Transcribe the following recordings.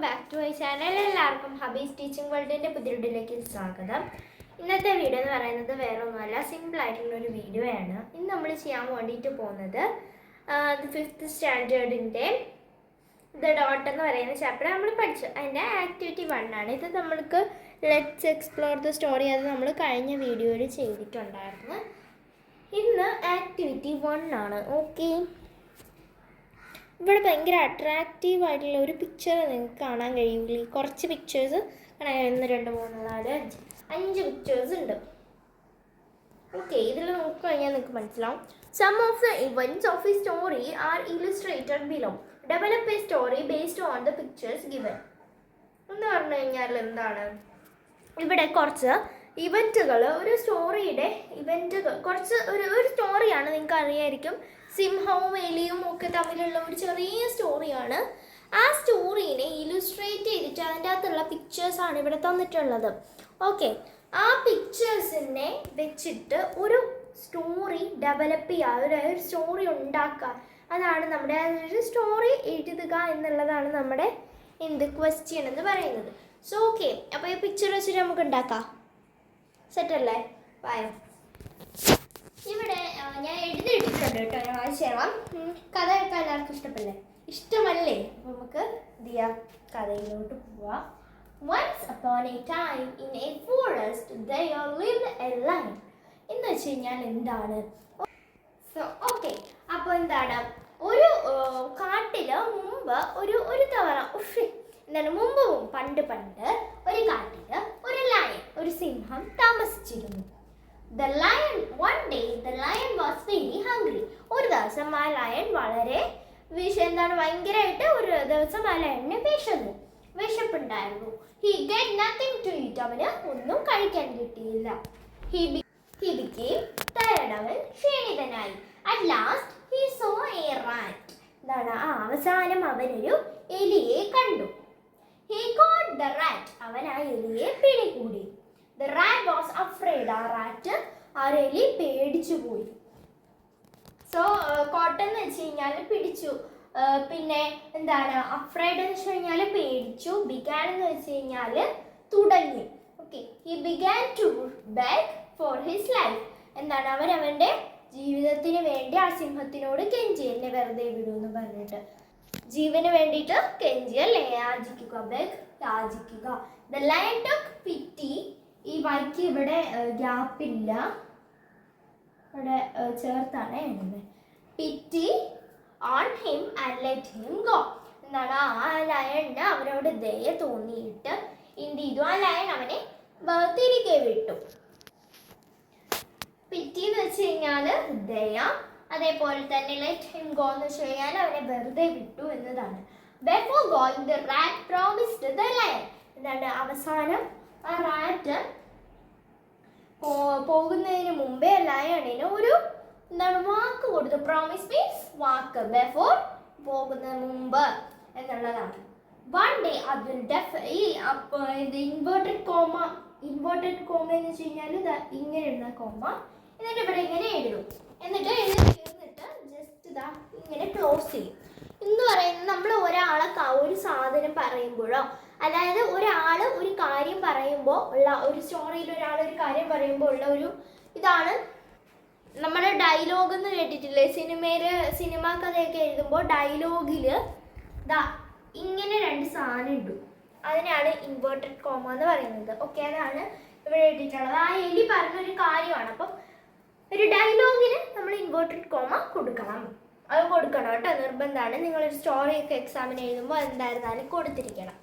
Back to my channel. എല്ലാവർക്കും ഹബീസ് teaching വേൾഡിൻ്റെ പുതിയ വീഡിയോയിലേക്ക് സ്വാഗതം. ഇന്നത്തെ വീഡിയോ എന്ന് പറയുന്നത് വേറെ ഒന്നുമല്ല, സിമ്പിളായിട്ടുള്ളൊരു വീഡിയോ ആണ്. ഇന്ന് നമ്മൾ ചെയ്യാൻ വേണ്ടിയിട്ട് പോകുന്നത് 5th സ്റ്റാൻഡേർഡിൻ്റെ ദ ഡോട്ട് എന്ന് പറയുന്ന ചാപ്റ്റർ നമ്മൾ പഠിച്ചു. അതിൻ്റെ ആക്ടിവിറ്റി 1 ആണ് ഇത്. നമ്മൾക്ക് ലെറ്റ്സ് എക്സ്പ്ലോർ ദ സ്റ്റോറി അത് നമ്മൾ കഴിഞ്ഞ വീഡിയോയിൽ ചെയ്തിട്ടുണ്ടായിരുന്നു. ഇന്ന് ആക്ടിവിറ്റി 1 ആണ്. ഓക്കെ, ഇവിടെ ഭയങ്കര അട്രാക്റ്റീവ് ആയിട്ടുള്ള ഒരു പിക്ചർ നിങ്ങൾക്ക് കാണാൻ കഴിയില്ലേ? കുറച്ച് പിക്ചേഴ്സ് കാണാൻ കഴിയുന്ന 2, 3, 4, 5 പിക്ചേഴ്സ് ഉണ്ട്. ഓക്കെ, ഇതിൽ നോക്കിക്കഴിഞ്ഞാൽ നിങ്ങൾക്ക് മനസ്സിലാവും. Some of the events of a story are illustrated below. Develop a story based on the pictures given. എന്ന് പറഞ്ഞു കഴിഞ്ഞാൽ എന്താണ്? ഇവിടെ കുറച്ച് ഇവൻറ്റുകൾ, ഒരു സ്റ്റോറിയുടെ ഇവൻറ്റുകൾ, കുറച്ച് ഒരു സ്റ്റോറിയാണ്. നിങ്ങൾക്ക് അറിയായിരിക്കും, സിംഹവും എലിയും ഒക്കെ തമ്മിലുള്ള ഒരു ചെറിയ സ്റ്റോറിയാണ്. ആ സ്റ്റോറീനെ ഇല്ലുസ്ട്രേറ്റ് ചെയ്തിട്ട് അതിൻ്റെ അകത്തുള്ള പിക്ചേഴ്സാണ് ഇവിടെ തന്നിട്ടുള്ളത്. ഓക്കെ, ആ പിക്ചേഴ്സിനെ വെച്ചിട്ട് ഒരു സ്റ്റോറി ഡെവലപ്പ് ചെയ്യുക, ഒരു സ്റ്റോറി ഉണ്ടാക്കുക. അതാണ് നമ്മുടെ ഒരു സ്റ്റോറി എഴുതുക എന്നുള്ളതാണ് നമ്മുടെ എന്ത് ക്വസ്റ്റ്യൻ എന്ന് പറയുന്നത്. സോ ഓക്കെ, അപ്പോൾ ഈ പിക്ചർ വെച്ചിട്ട് നമുക്ക് ഉണ്ടാക്കാം. സെറ്റല്ലേ? വായോ. ഇവിടെ ഞാൻ എഴുതിയിട്ടിട്ടുണ്ട് കേട്ടോ, ഞാൻ വായിച്ചു തരാം. കഥ കേൾക്കാൻ എല്ലാവർക്കും ഇഷ്ടമല്ലേ? അപ്പോൾ നമുക്ക് എന്ത് ചെയ്യാം, കഥയിലോട്ട് പോവാം. Once upon a time in a forest there lived a lion. എന്ന് വെച്ച് കഴിഞ്ഞാൽ എന്താണ്? സോ ഓക്കെ, അപ്പോൾ എന്താണ്, ഒരു കാട്ടില് മുമ്പ് ഒരു തവണ പണ്ട് ഒരു കാട്ടില് ഒരു ലയൺ, ഒരു സിംഹം താമസിച്ചിരുന്നു. One day the lion was very hungry. ഒരു ദിവസം ആ ലയൺ വളരെ ഭയങ്കരമായിട്ട് ഒരു ദിവസം ആ ലയണിന് വിശപ്പുണ്ടായിരുന്നു. He get nothing to eat. അവന് ഒന്നും കഴിക്കാൻ കിട്ടിയില്ല. He became tired. അവൻ ക്ഷീണിതനായി. At last he saw a rat. അവസാനം അവനൊരു എലിയെ കണ്ടു. He caught the rat. അവൻ ആ എലിയെ പിടികൂടി. The rat was afraid. ആ എലി പേടിച്ചു പോയി. സോ കോട്ടെന്ന് വെച്ച് കഴിഞ്ഞാൽ പിടിച്ചു, പിന്നെ എന്താണ് അഫ്രൈഡ് എന്ന് വെച്ച് കഴിഞ്ഞാൽ പേടിച്ചു, ബിഗാൻ എന്ന് വെച്ച് കഴിഞ്ഞാൽ തുടങ്ങി. Okay, he began to beg for his life. എന്താണ്, അവൻ്റെ ജീവിതത്തിന് വേണ്ടി ആ സിംഹത്തിനോട് കെഞ്ചി, എന്നെ വെറുതെ വിടുമെന്ന് പറഞ്ഞിട്ട് ജീവന് വേണ്ടിയിട്ട് കെഞ്ചി, അല്ലേ? യാചിക്കുക, ബെഗ്, യാചിക്കുക. The lion took pity. ഈ വായിക്ക് ഇവിടെ ഗ്യാപ്പില്ല, ഇവിടെ ചേർത്താണ് എഴുതുന്നത്. Pity on him and let him go. എന്താണ്, ആ ലയണിന് അവനോട് ദയ തോന്നിയിട്ട് എന്ത് ചെയ്തു, ആ ലയൺ അവനെ തിരികെ വിട്ടു. പിറ്റി എന്ന് വെച്ച് കഴിഞ്ഞാൽ ദയ, അതേപോലെ തന്നെ ലെറ്റ് ഹിം ഗോ എന്ന് വെച്ച് കഴിഞ്ഞാൽ അവനെ വെറുതെ വിട്ടു എന്നതാണ്. Before going, the rat promised the lion. എന്താണ്, അവസാനം ആ റാറ്റ് പോകുന്നതിന് മുമ്പേ ലയണിന് ഒരു വാക്ക് കൊടുത്തു. പ്രോമിസ് മീൻസ് വാക്ക്. ബിഫോർ പോകുന്നതിന് മുമ്പ് എന്നുള്ളതാണ്. വൺ ഡേ അത് ഇൻവേർട്ടഡ് കോമ എന്ന് വെച്ച് കഴിഞ്ഞാൽ ഇങ്ങനെ ഇടുന്ന കോമ, എന്നിട്ട് ഇവിടെ ഇങ്ങനെ എഴുതും, എന്നിട്ട് ജസ്റ്റ് ഇങ്ങനെ ക്ലോസ് ചെയ്യും. എന്ന് പറയുന്നത് നമ്മൾ ഒരാളെ ഒരു സാധനം പറയുമ്പോഴോ, അതായത് ഒരാൾ ഒരു കാര്യം പറയുമ്പോൾ ഉള്ള, ഒരു സ്റ്റോറിയിൽ ഒരാൾ ഒരു കാര്യം പറയുമ്പോൾ ഉള്ള ഒരു ഇതാണ് നമ്മുടെ ഡയലോഗ് എന്ന് കേട്ടിട്ടില്ലേ? സിനിമ കഥയൊക്കെ എഴുതുമ്പോൾ ഡയലോഗിൽ ഇങ്ങനെ 2 സാധനം ഇടും. അതിനാണ് ഇൻവേർട്ടഡ് കോമ എന്ന് പറയുന്നത്. ഓക്കെ, അതാണ് ഇവിടെ എഴുതിയിട്ടുള്ളത്. ആ എലി പറഞ്ഞൊരു കാര്യമാണ്. അപ്പം ഒരു ഡയലോഗിന് നമ്മൾ ഇൻവേർട്ടഡ് കോമ കൊടുക്കണം. അത് കൊടുക്കണം കേട്ടോ, നിർബന്ധമാണ്. നിങ്ങളൊരു സ്റ്റോറിയൊക്കെ എക്സാമിന് എഴുതുമ്പോൾ എന്തായിരുന്നാലും കൊടുത്തിരിക്കണം.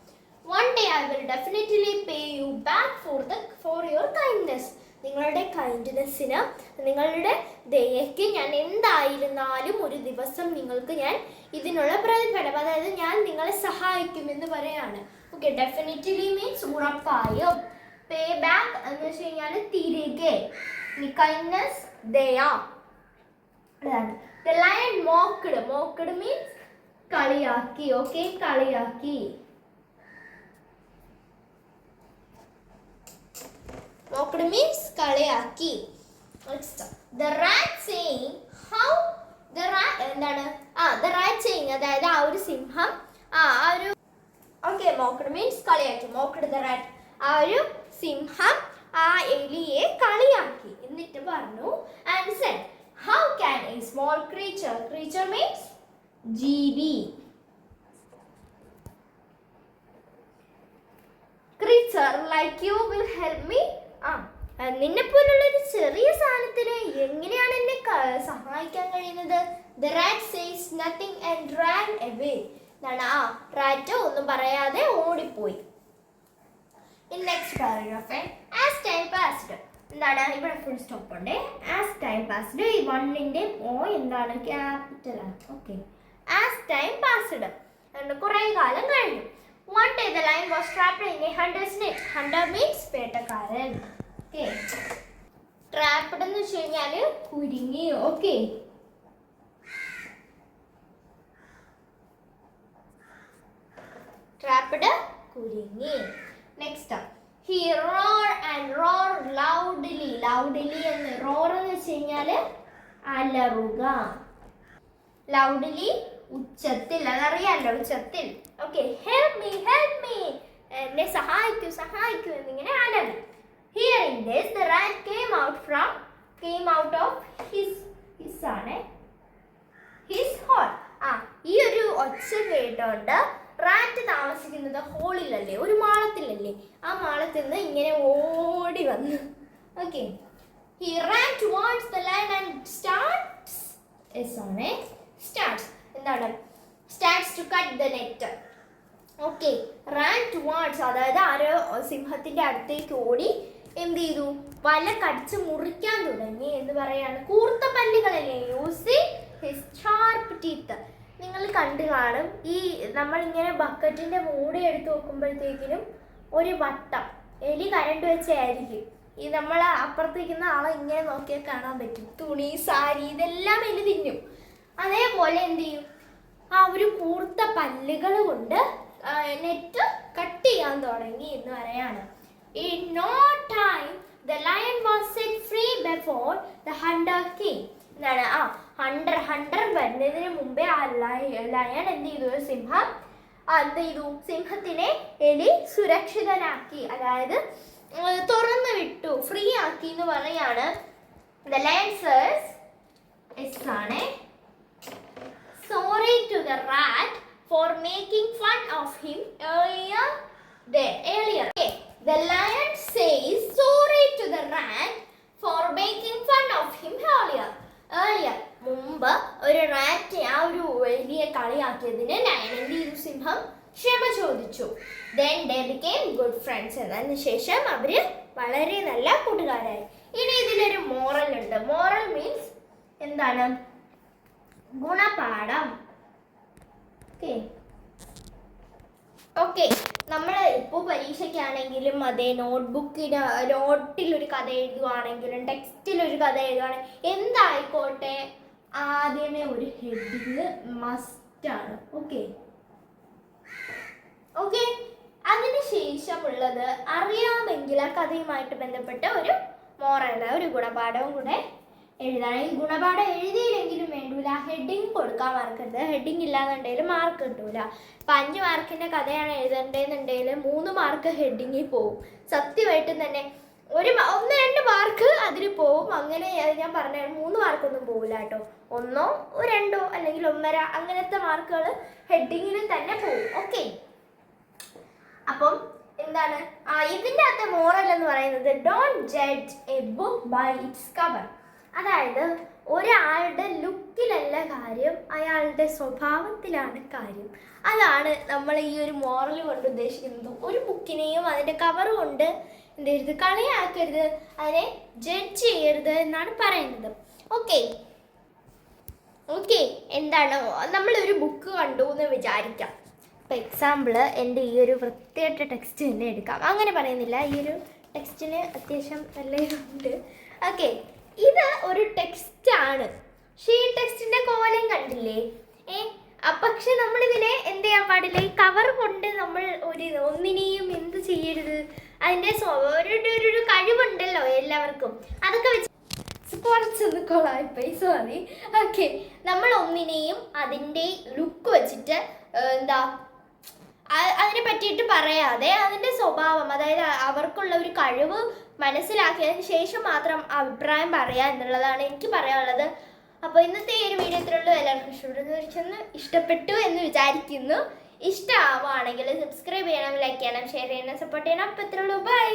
One day I will definitely pay you back for your kindness. നിങ്ങളുടെ കൈൻഡ്നെസ്സിന്, നിങ്ങളുടെ ദയയ്ക്ക് ഞാൻ എന്തായിരുന്നാലും ഒരു ദിവസം നിങ്ങൾക്ക് ഞാൻ ഇതിനുള്ള പ്രതിഫലം, അതായത് ഞാൻ നിങ്ങളെ സഹായിക്കുമെന്ന് പറയാണ്. ഓക്കെ, ഡെഫിനറ്റ്ലി മീൻസ് ഉറപ്പായും. പേ ബാക്ക് എന്ന് വെച്ച് കഴിഞ്ഞാൽ തിരികെ, കൈൻഡ്നെസ്, ദയ. The lion mocked means കളിയാക്കി. ഓക്കെ, കളിയാക്കി. Mocked means കളിയാക്കി. Next, the rat saying how the rat എന്താണ്, the rat saying അതായത് ആ ഒരു സിംഹം ആ ഒരു ഓക്കെ, മോക്ക്ഡ് മീൻസ് കളിയാക്കി. മോക്ക്ഡ് ദ റാറ്റ്, ആ ഒരു സിംഹം ആ എലിയെ കളിയാക്കി. എന്നിട്ട് പറഞ്ഞു and said how can a small creature, creature means ജീവി, creature like you will help me. നിന്നെ പോലുള്ള ഒരു ചെറിയ സാധനത്തിന് എങ്ങനെയാണ് എന്നെ സഹായിക്കാൻ കഴിയുന്നത്? The rat says nothing and ran away. എന്താണ് റാറ്റ് ഒന്നും പറയാതെ ഓടിപ്പോയി. In next paragraph, as time passed, എന്താണ് ഇവിടെ ഫുൾ സ്റ്റോപ്പ് ഉണ്ട്. As time passed, ഈ വണ്ണിന്റെ ഓ എന്താണ് ക്യാപിറ്റൽ ആണ്. ഓക്കെ, as time passed, കുറെ കാലം കഴിഞ്ഞു. One day the lion was trapped in a hunter's net. Hunter means വേട്ടക്കാരൻ. ഓക്കെ, ട്രാപ്ഡ് എന്ന് വെച്ച് കഴിഞ്ഞാല് കുരുങ്ങി. ഓക്കെ, ട്രാപ്ഡ് കുരുങ്ങി. Next, he roared and roared loudly. loudly എന്ന് roar എന്ന് വെച്ച് കഴിഞ്ഞാല് അലറുക. loudly ഉച്ചത്തിൽ, അതറിയാലോ ഉച്ചത്തിൽ. Okay, help me help me, എന്നെ സഹായിക്കൂ സഹായിക്കൂ എന്നിങ്ങനെ അലറി. Hearing this, the rat came out of his hole. ഈ ഒരു ഒച്ച കേട്ടോണ്ട് റാറ്റ് താമസിക്കുന്നത് ഹോളിലല്ലേ, ഒരു മാളത്തിലല്ലേ. ആ മാളത്തിൽ നിന്ന് ഇങ്ങനെ ഓടി വന്നു. Okay, he ran towards the lion and starts to cut the net. Okay, ran towards അതായത് ആരോ സിംഹത്തിന്റെ അടുത്തേക്ക് ഓടി എന്ത് ചെയ്തു, വല കടിച്ച് മുറിക്കാൻ തുടങ്ങി എന്ന് പറയാണ്. കൂർത്ത പല്ലുകളല്ലേ, യൂസിങ് ഹിസ് ഷാർപ്പ് ടീത്ത്. നിങ്ങൾ കണ്ടു കാണും, ഈ നമ്മളിങ്ങനെ ബക്കറ്റിന്റെ മൂടി എടുത്ത് നോക്കുമ്പോഴത്തേക്കിനും ഒരു വട്ടം എലി കരണ്ട് വെച്ചായിരിക്കും. ഈ നമ്മൾ അപ്പുറത്തേക്കുന്ന ആളെ ഇങ്ങനെ നോക്കിയാൽ കാണാൻ പറ്റും. തുണി, സാരി ഇതെല്ലാം എലി തിന്നും. അതേപോലെ എന്ത് ചെയ്യും, ആ ഒരു കൂർത്ത പല്ലുകൾ കൊണ്ട് നെറ്റ് കട്ട് ചെയ്യാൻ തുടങ്ങി എന്ന് പറയാണ്. In no time the lion was set free before the hunter came. എന്താണ് ഹണ്ടർ വരുന്നതിന് മുമ്പേ ആ ലയൺ എന്ത് ചെയ്തു, സിംഹം എന്ത് ചെയ്തു, സിംഹത്തിനെ എലി സുരക്ഷിതനാക്കി, അതായത് തുറന്നു വിട്ടു, ഫ്രീ ആക്കി എന്ന് പറയാണ്. The lion says sorry to the rat for making fun of him earlier. Okay. The lion says sorry to the rat for making fun of him earlier. മുമ്പ് ഒരു റാറ്റ് ആ ഒരു വലിയ കളിയാക്കിയതിന് ലയൺ എന്ത് ചെയ്തു, സിംഹം ക്ഷമ ചോദിച്ചു. Then they became good friends. അതിന് ശേഷം അവര് വളരെ നല്ല കൂട്ടുകാരായി. ഇനി ഇതിലൊരു മോറൽ ഉണ്ട്. മോറൽ മീൻസ് എന്താണ്, ഗുണപാഠം. ഓക്കെ, നമ്മൾ ഇപ്പോൾ പരീക്ഷയ്ക്കാണെങ്കിലും അതേ നോട്ടിലൊരു കഥ എഴുതുവാണെങ്കിലും ടെക്സ്റ്റിലൊരു കഥ എഴുതുവാണെങ്കിൽ എന്തായിക്കോട്ടെ ആദ്യമേ ഒരു ഹെഡിങ് മസ്റ്റാണ്. ഓക്കെ, അതിന് ശേഷമുള്ളത് അറിയാമെങ്കിൽ ആ കഥയുമായിട്ട് ബന്ധപ്പെട്ട ഒരു മോറൽ, ഒരു ഗുണപാഠവും കൂടെ എഴുതണം. ഈ ഗുണപാഠം എഴുതിയില്ലെങ്കിലും വേണ്ടൂല, ഹെഡിങ് കൊടുക്കാൻ മറക്കരുത്. ഹെഡിങ് ഇല്ലാന്നുണ്ടെങ്കിൽ മാർക്ക് കിട്ടൂല. 5 മാർക്കിൻ്റെ കഥയാണ് എഴുതേണ്ടതെന്നുണ്ടെങ്കിൽ 3 മാർക്ക് ഹെഡിങ്ങിൽ പോവും. സത്യമായിട്ടും തന്നെ 1-2 മാർക്ക് അതിന് പോവും. അങ്ങനെ ഞാൻ പറഞ്ഞ 3 മാർക്കൊന്നും പോവില്ല കേട്ടോ. 1, 2 അല്ലെങ്കിൽ 1.5 അങ്ങനത്തെ മാർക്കുകൾ ഹെഡിങ്ങിന് തന്നെ പോവും. ഓക്കെ, അപ്പം എന്താണ് ഇതിൻ്റെ അകത്തെ മോറൽ എന്ന് പറയുന്നത്, don't judge a book by its cover. അതായത് ഒരാളുടെ ലുക്കിലല്ല കാര്യം, അയാളുടെ സ്വഭാവത്തിലാണ് കാര്യം. അതാണ് നമ്മൾ ഈ ഒരു മോറൽ കൊണ്ട് ഉദ്ദേശിക്കുന്നത്. ഒരു ബുക്കിനെയും അതിൻ്റെ കവർ കൊണ്ട് എന്ത് ചെയ്യരുത്, കളിയാക്കരുത്, അതിനെ ജഡ്ജ് ചെയ്യരുത് എന്നാണ് പറയുന്നത്. ഓക്കെ, എന്താണ്, നമ്മളൊരു ബുക്ക് കണ്ടു എന്ന് വിചാരിക്കാം. ഇപ്പോൾ എക്സാമ്പിൾ എൻ്റെ ഈ ഒരു വൃത്തിയായിട്ട ടെക്സ്റ്റ് തന്നെ എടുക്കാം. അങ്ങനെ പറയുന്നില്ല, ഈ ഒരു ടെക്സ്റ്റിന് അത്യാവശ്യം നല്ല ഇതുണ്ട്. ഓക്കെ, ഇത് ഒരു ടെക്സ്റ്റാണ്. പക്ഷേ ഈ ടെക്സ്റ്റിൻ്റെ കോലം കണ്ടില്ലേ? പക്ഷെ നമ്മളിതിനെ എന്ത് ചെയ്യാൻ പാടില്ല, ഈ കവർ കൊണ്ട് നമ്മൾ ഒന്നിനെയും എന്ത് ചെയ്യരുത്. അതിൻ്റെ ഒരു കഴിവുണ്ടല്ലോ എല്ലാവർക്കും, അതൊക്കെ വെച്ച് കുറച്ചൊന്ന് കൊളായിപ്പോയി, സോറി. ഓക്കെ, നമ്മൾ ഒന്നിനെയും അതിൻ്റെ ലുക്ക് വെച്ചിട്ട് അതിനെ പറ്റിയിട്ട് പറയാതെ അതിൻ്റെ സ്വഭാവം, അതായത് അവർക്കുള്ള ഒരു കഴിവ് മനസ്സിലാക്കിയതിന് ശേഷം മാത്രം അഭിപ്രായം പറയാ എന്നുള്ളതാണ് എനിക്ക് പറയാനുള്ളത്. അപ്പോൾ ഇന്നത്തെ ഈ ഒരു വീഡിയോ ഇത്രയുള്ളൂ. എല്ലാവർക്കും ഇഷ്ടപ്പെട്ടു എന്ന് വിചാരിക്കുന്നു. ഇഷ്ടമാവുകയാണെങ്കിൽ സബ്സ്ക്രൈബ് ചെയ്യണം, ലൈക്ക് ചെയ്യണം, ഷെയർ ചെയ്യണം, സപ്പോർട്ട് ചെയ്യണം. അപ്പോൾ ഇത്രയുള്ളൂ. ബൈ.